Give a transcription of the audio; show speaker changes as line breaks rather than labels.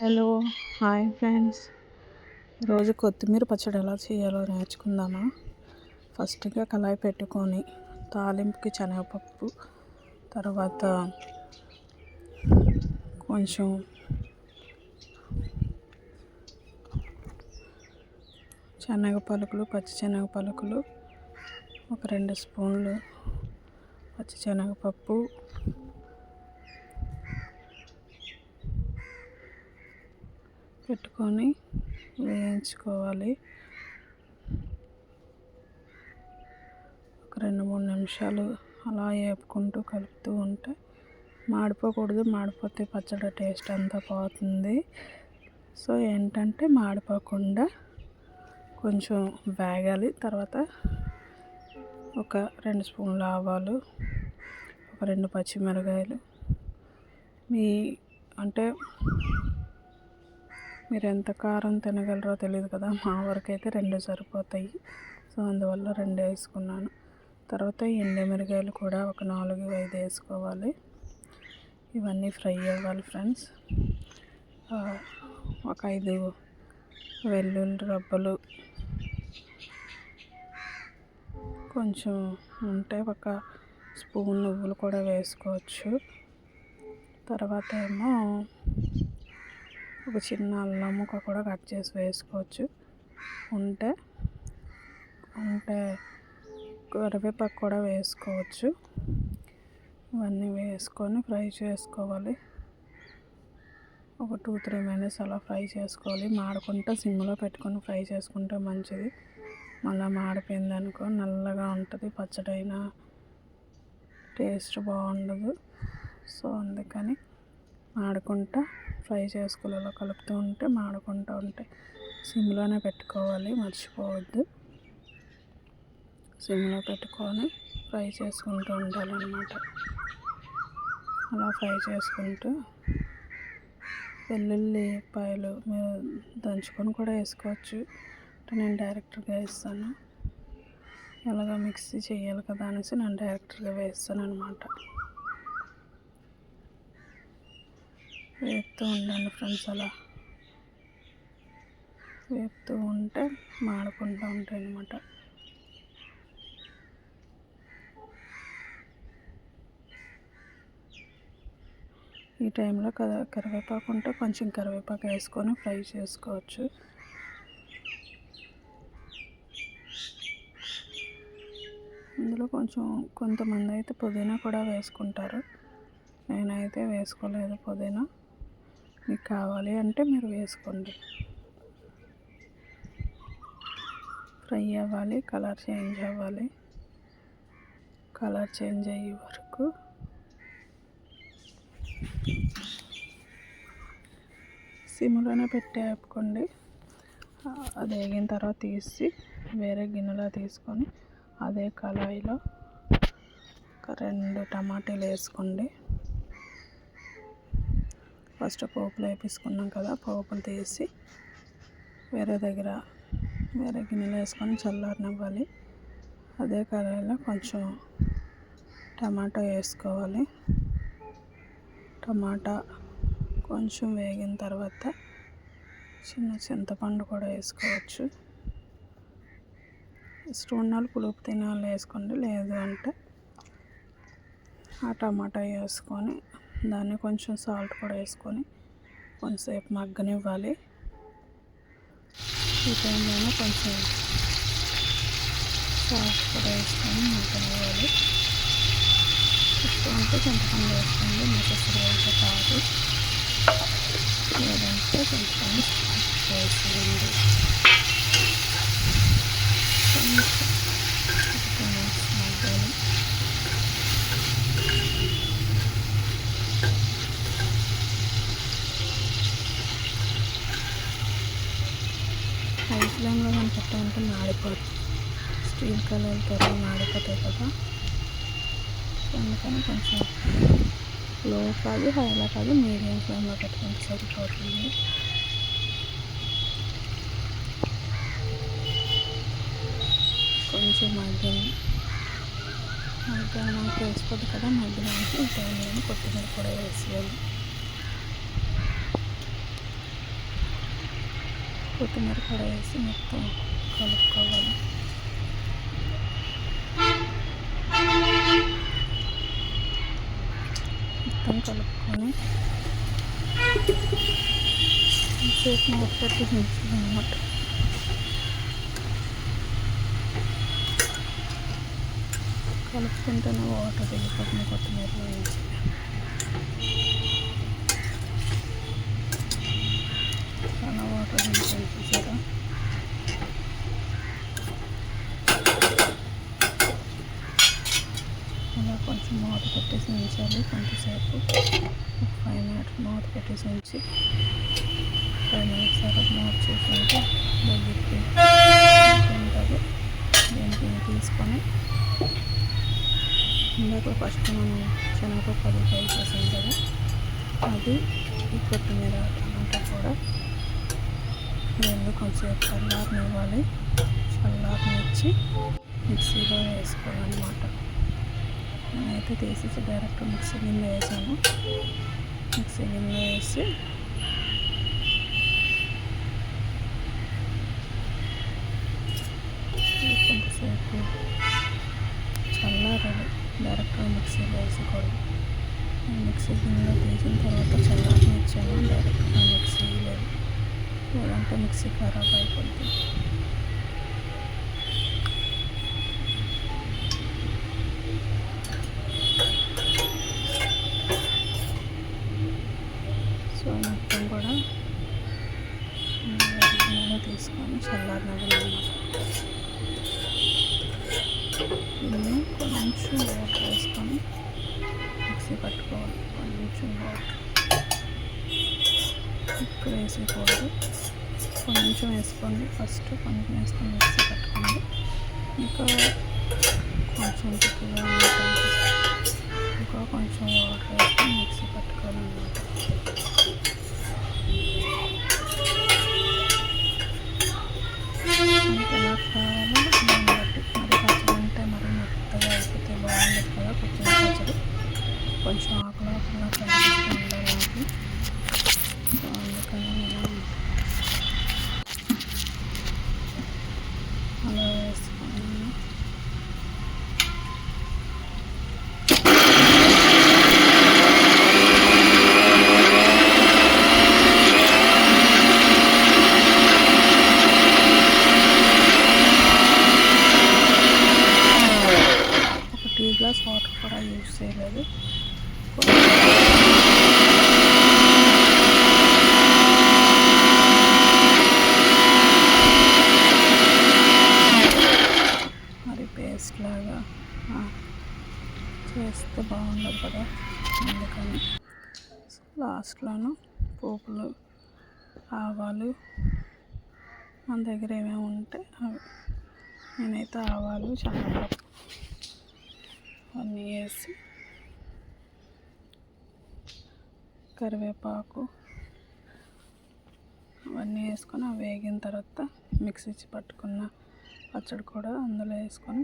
Hello, hi friends. ఈరోజు కొత్తిమీర పచ్చడి ఎలా చేయాలో నేర్చుకుందామా. ఫస్ట్గా కళాయి పెట్టుకొని తాలింపుకి శనగపప్పు, తర్వాత కొంచెం శనగ పచ్చి శనగ పలుకులు, ఒక 2 స్పూన్లు పచ్చి శనగపప్పు, పెట్టుకొని వేయించుకోవాలి. ఒక 2-3 నిమిషాలు అలా వేపుకుంటూ కలుపుతూ ఉంటే మాడిపోకూడదు. మాడిపోతే పచ్చడి టేస్ట్ అంతా పోతుంది. సో ఏంటంటే మాడిపోకుండా కొంచెం వేగాలి. తర్వాత ఒక 2 స్పూన్ల ఆవాలు, ఒక 2 పచ్చిమిరకాయలు, మీరు ఎంత కారం తినగలరో తెలియదు కదా, మా వరకు అయితే 2 సరిపోతాయి. సో అందువల్ల 2 వేసుకున్నాను. తర్వాత ఎండుమిరకాయలు కూడా ఒక 4-5 వేసుకోవాలి. ఇవన్నీ ఫ్రై అవ్వాలి ఫ్రెండ్స్. ఒక 5 వెల్లుల్లి రబ్బలు కొంచెం ఉంటే ఒక స్పూన్ నువ్వులు కూడా వేసుకోవచ్చు. తర్వాత ఏమో ఒక చిన్న అల్లం ముక్క కూడా కట్ చేసి వేసుకోవచ్చు. ఉంటే కరివేపాకు కూడా వేసుకోవచ్చు. ఇవన్నీ వేసుకొని ఫ్రై చేసుకోవాలి. ఒక 2-3 మినిట్స్ అలా ఫ్రై చేసుకోవాలి. మాడకుండా సిమ్లో పెట్టుకొని ఫ్రై చేసుకుంటే మంచిది. మళ్ళీ మాడిపోయింది అనుకో నల్లగా ఉంటుంది, పచ్చడి అయినా టేస్ట్ బాగుండదు. సో అందుకని మాడకుండా ఫ్రై చేసుకోవాలి. కలుపుతూ ఉంటే మాడకుండా ఉంటాయి. సిమ్లోనే పెట్టుకోవాలి, మర్చిపోవద్దు. సిమ్లో పెట్టుకొని ఫ్రై చేసుకుంటూ ఉండాలన్నమాట. అలా ఫ్రై చేసుకుంటూ వెల్లుల్లిపాయలు మీరు దంచుకొని కూడా వేసుకోవచ్చు. నేను డైరెక్ట్గా వేస్తాను. ఎలాగో మిక్సీ చేయాలి కదా అనేసి నేను డైరెక్ట్గా వేస్తాను అనమాట. వేపుతూ ఉండండి ఫ్రెండ్స్. అలా వేపుతూ ఉంటే మాడకుండా ఉంటాయి అన్నమాట. ఈ టైంలో కరివేపాకు ఉంటే కొంచెం కరివేపాకు వేసుకొని ఫ్రై చేసుకోవచ్చు. ఇందులో కొంతమంది అయితే పుదీనా కూడా వేసుకుంటారు. నేనైతే వేసుకోలేదు పుదీనా. మీకు కావాలి అంటే మీరు వేసుకోండి. ఫ్రై అవ్వాలి, కలర్ చేంజ్ అవ్వాలి. కలర్ చేంజ్ అయ్యే వరకు సిమ్లోనే పెట్టి ఆపుకోండి. అది వేగిన తర్వాత తీసి వేరే గిన్నెలో తీసుకొని అదే కళాయిలో ఒక 2 టమాటాలు వేసుకోండి. ఫస్ట్ పోపులు వేపించుకున్నాం కదా, పోపులు తీసి వేరే గిన్నెలో వేసుకొని చల్లారనివ్వాలి. అదే కళాయిలో కొంచెం టమాటా వేసుకోవాలి. టమాటా కొంచెం వేగిన తర్వాత చిన్న చింతపండు కూడా వేసుకోవచ్చు. ఇష్టం ఉన్న వాళ్ళు పులుపు తినే వాళ్ళు వేసుకోండి. లేదు అంటే ఆ టమాటా వేసుకొని దాన్ని కొంచెం సాల్ట్ కూడా వేసుకొని కొంచెంసేపు మగ్గనివ్వాలి. ఈ టైంలోనే కొంచెం సాల్ట్ కూడా వేసుకొని మగ్గనివ్వాలి. ఇష్టం అంటే చింతపండు వేసుకోండి, నెససరీ అయితే కాదు. లేదంటే చింతపండు వేసుకోండి. హై ఫ్లేమ్లో మనం పెట్టాలంటే మాడిపోతుంది. స్టీల్ కలర్ కర్రీ మాడిపోతాయి కదా, అందుకని కొంచెం లో కాదు హైలో కాదు మీడియం ఫ్లేమ్లో పెట్టుకుంటే సరిపోతుంది. కొంచెం మధ్యాహ్నం వేసిపోద్ది కదా, మధ్యాహ్నానికి ఈ టైంలో కొత్తిమీర కూడా వేసేయాలి. కొత్తిమీర కూడా వేసి మొత్తం కలుపుకోవాలి. మొత్తం కలుపుకొని సేపు మూత పెట్టి ఉంచాలన్నమాట. కలుపుకుంటేనే వాటర్ దిగిపోతుంది కొత్తిమీరలో నుంచి. చాలా వాటర్ దిగిపోయి చూసారా. అలా కొంచెం మూత పెట్టేసి ఉంచాలి కొంతసేపు. 5 minutes మూత పెట్టేసి ఉంచి 5 minutes తర్వాత మూత చూసుకుంటే దగ్గరికి ఉంటుంది. దీనికి తీసుకొని ఇందాక ఫస్ట్ మనం శనగపప్పు అది ఫ్రై చేసాం కదా, అది ఈ కొత్తిమీర టమాటా కూడా రెండు కొంచెంసేపు చల్లారనివ్వాలి. చల్లారనిచ్చి మిక్సీలో వేసుకోవాలన్నమాట. నేనైతే తీసేసి డైరెక్ట్ మిక్సీ గిన్నెలో వేసాను. మిక్సీ గిన్నెలో వేసి కొంతసేపు చల్లారాలి. డైరెక్ట్గా మిక్సీలో వేసుకోవాలి. మిక్సీ గిన్నెలో తీసిన తర్వాత చల్లారని ఇచ్చాను. డైరెక్ట్గా మిక్సీ లేదు, లేదంటే మిక్సీ ఖరాబ్ అయిపోద్ది. సో మొత్తం కూడా తీసుకొని చల్లారనివ్వాలి. దీన్ని కొంచెం వాటర్ వేసుకొని మిక్సీ పట్టుకోవాలి. కొంచెం వాటర్ ఎక్కువ వేసుకోకూడదు, కొంచెం వేసుకోండి. ఫస్ట్ కొంచెం వేసుకొని మిక్సీ పట్టుకోండి. ఇంకా కొంచెం తిక్కుగా ఇంకా కొంచెం వాటర్ వేసుకొని మిక్సీ పట్టుకోవాలన్నమాట. మనకి ఎలా కావాలో దాన్ని బట్టి. మరి పచ్చడి అంటే మరి మెత్తగా అయిపోతే బాగుండదు కదా కొత్తిమీర పచ్చడి. కొంచెం ఆకులా కనిపిస్తూ ఉండాలి నాకు. సో అందుకని నేను అలా వేసుకున్నాను. ఒక టీ గ్లాస్ వాటర్ కూడా యూజ్ చేయలేదు. మరి పేస్ట్ లాగా చేస్తే బాగుండదు కదా, అందుకని లాస్ట్లోనూ పోపులు, ఆవాలు మన దగ్గర ఏమేమి ఉంటే అవి. నేనైతే ఆవాలు, శనగపప్పు అన్నీ వేసి కరివేపాకు అవన్నీ వేసుకొని అవి వేగిన తర్వాత మిక్సీ పట్టుకున్న పచ్చడి కూడా అందులో వేసుకొని